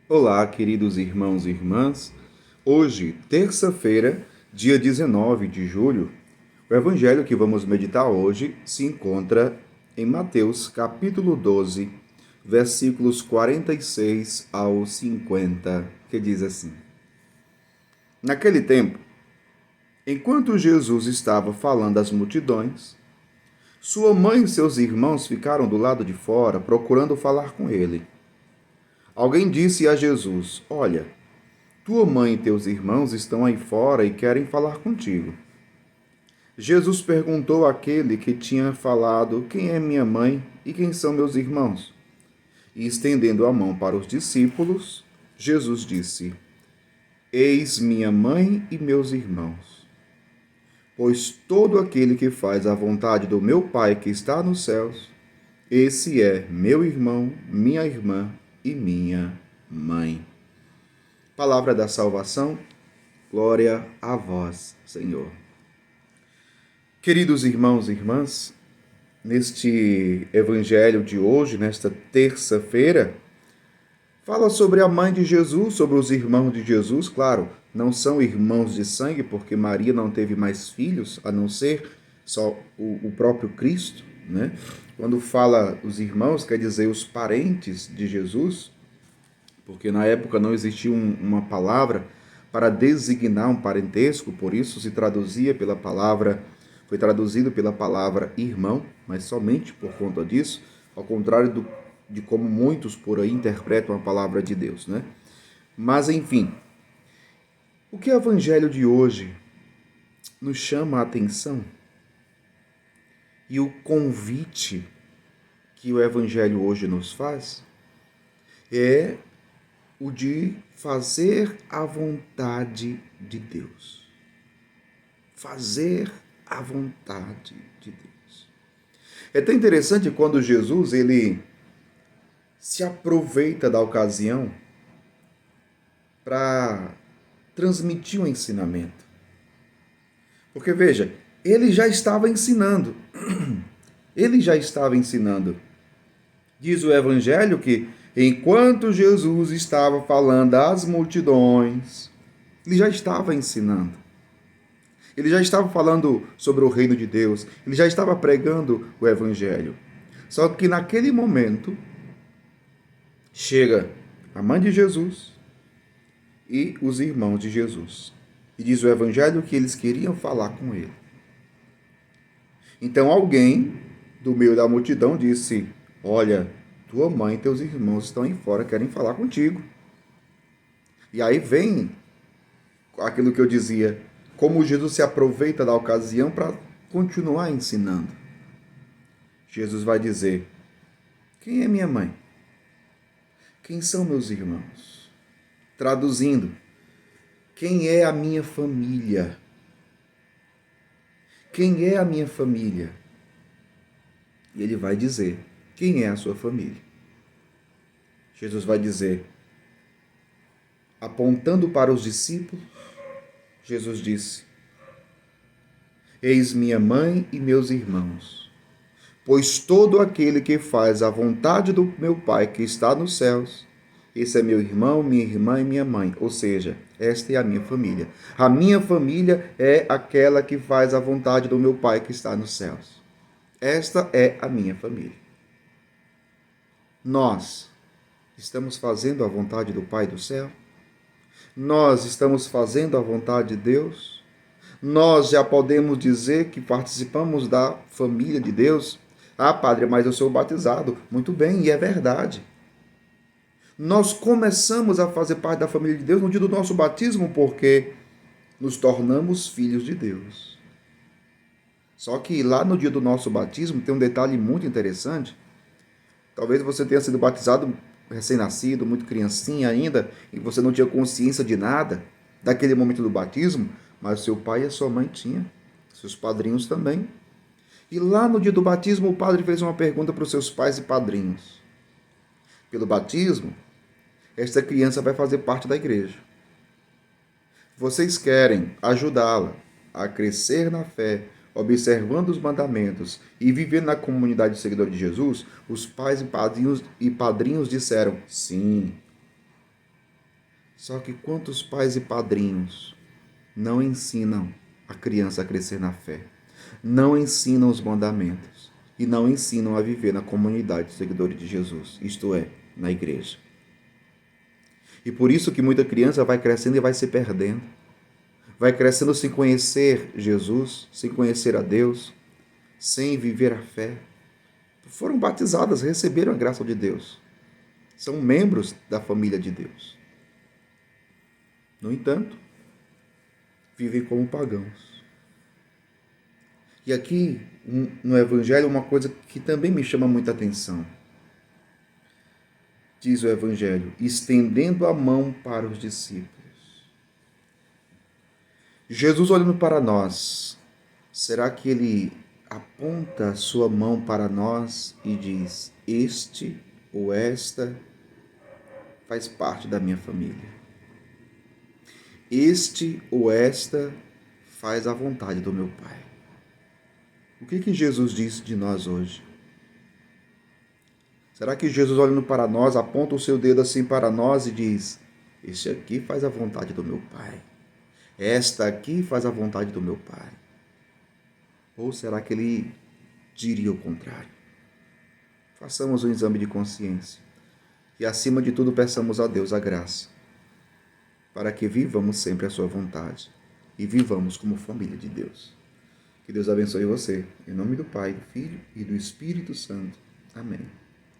Olá, queridos irmãos e irmãs. Hoje, terça-feira, dia 19 de julho, o evangelho que vamos meditar hoje se encontra em Mateus, capítulo 12, versículos 46 ao 50, que diz assim: Naquele tempo, enquanto Jesus estava falando às multidões, sua mãe e seus irmãos ficaram do lado de fora procurando falar com ele. Alguém disse a Jesus: Olha, tua mãe e teus irmãos estão aí fora e querem falar contigo. Jesus perguntou àquele que tinha falado: Quem é minha mãe e quem são meus irmãos? E estendendo a mão para os discípulos, Jesus disse: Eis minha mãe e meus irmãos. Pois todo aquele que faz a vontade do meu Pai que está nos céus, esse é meu irmão, minha irmã e minha mãe. Palavra da salvação. Glória a vós, Senhor. Queridos irmãos e irmãs, neste evangelho de hoje, nesta terça-feira, fala sobre a mãe de Jesus, sobre os irmãos de Jesus. Claro, não são irmãos de sangue, porque Maria não teve mais filhos, a não ser só o próprio Cristo, né? Quando fala os irmãos, quer dizer os parentes de Jesus, porque na época não existia uma palavra para designar um parentesco, por isso se traduzia pela palavra, foi traduzido pela palavra irmão, mas somente por conta disso, ao contrário de como muitos por aí interpretam a palavra de Deus, né? Mas enfim, o que o evangelho de hoje nos chama a atenção e o convite que o evangelho hoje nos faz é o de fazer a vontade de Deus. Fazer a vontade de Deus. É tão interessante quando Jesus ele se aproveita da ocasião para transmitir um ensinamento. Porque veja, ele já estava ensinando. Ele já estava ensinando. Diz o evangelho que enquanto Jesus estava falando às multidões, ele já estava ensinando. Ele já estava falando sobre o reino de Deus. Ele já estava pregando o evangelho. Só que naquele momento, chega a mãe de Jesus e os irmãos de Jesus. E diz o evangelho que eles queriam falar com ele. Então alguém do meio da multidão disse: Olha, tua mãe e teus irmãos estão aí fora, querem falar contigo. E aí vem aquilo que eu dizia, como Jesus se aproveita da ocasião para continuar ensinando. Jesus vai dizer: Quem é minha mãe? Quem são meus irmãos? Traduzindo, quem é a minha família? Quem é a minha família? E ele vai dizer: Quem é a sua família? Jesus vai dizer, apontando para os discípulos, Jesus disse: Eis minha mãe e meus irmãos, pois todo aquele que faz a vontade do meu Pai que está nos céus, esse é meu irmão, minha irmã e minha mãe. Ou seja, esta é a minha família. A minha família é aquela que faz a vontade do meu Pai que está nos céus. Esta é a minha família. Nós estamos fazendo a vontade do Pai do céu? Nós estamos fazendo a vontade de Deus? Nós já podemos dizer que participamos da família de Deus? Ah, padre, mas eu sou batizado. Muito bem, e é verdade. Nós começamos a fazer parte da família de Deus no dia do nosso batismo, porque nos tornamos filhos de Deus. Só que lá no dia do nosso batismo tem um detalhe muito interessante. Talvez você tenha sido batizado recém-nascido, muito criancinha ainda, e você não tinha consciência de nada daquele momento do batismo, mas seu pai e a sua mãe tinham, seus padrinhos também. E lá no dia do batismo, o padre fez uma pergunta para os seus pais e padrinhos. Pelo batismo, esta criança vai fazer parte da igreja. Vocês querem ajudá-la a crescer na fé, observando os mandamentos e vivendo na comunidade de seguidores de Jesus? Os pais e padrinhos disseram sim. Só que quantos pais e padrinhos não ensinam a criança a crescer na fé, não ensinam os mandamentos e não ensinam a viver na comunidade de seguidores de Jesus, isto é, na igreja. E por isso que muita criança vai crescendo e vai se perdendo. Vai crescendo sem conhecer Jesus, sem conhecer a Deus, sem viver a fé. Foram batizadas, receberam a graça de Deus. São membros da família de Deus. No entanto, vivem como pagãos. E aqui no Evangelho, uma coisa que também me chama muita atenção. Diz o Evangelho, estendendo a mão para os discípulos. Jesus olhando para nós, será que ele aponta a sua mão para nós e diz: este ou esta faz parte da minha família? Este ou esta faz a vontade do meu Pai? O que Jesus diz de nós hoje? Será que Jesus, olhando para nós, aponta o seu dedo assim para nós e diz: este aqui faz a vontade do meu Pai? Esta aqui faz a vontade do meu Pai? Ou será que ele diria o contrário? Façamos um exame de consciência e, acima de tudo, peçamos a Deus a graça para que vivamos sempre a sua vontade e vivamos como família de Deus. Que Deus abençoe você. Em nome do Pai, do Filho e do Espírito Santo. Amém.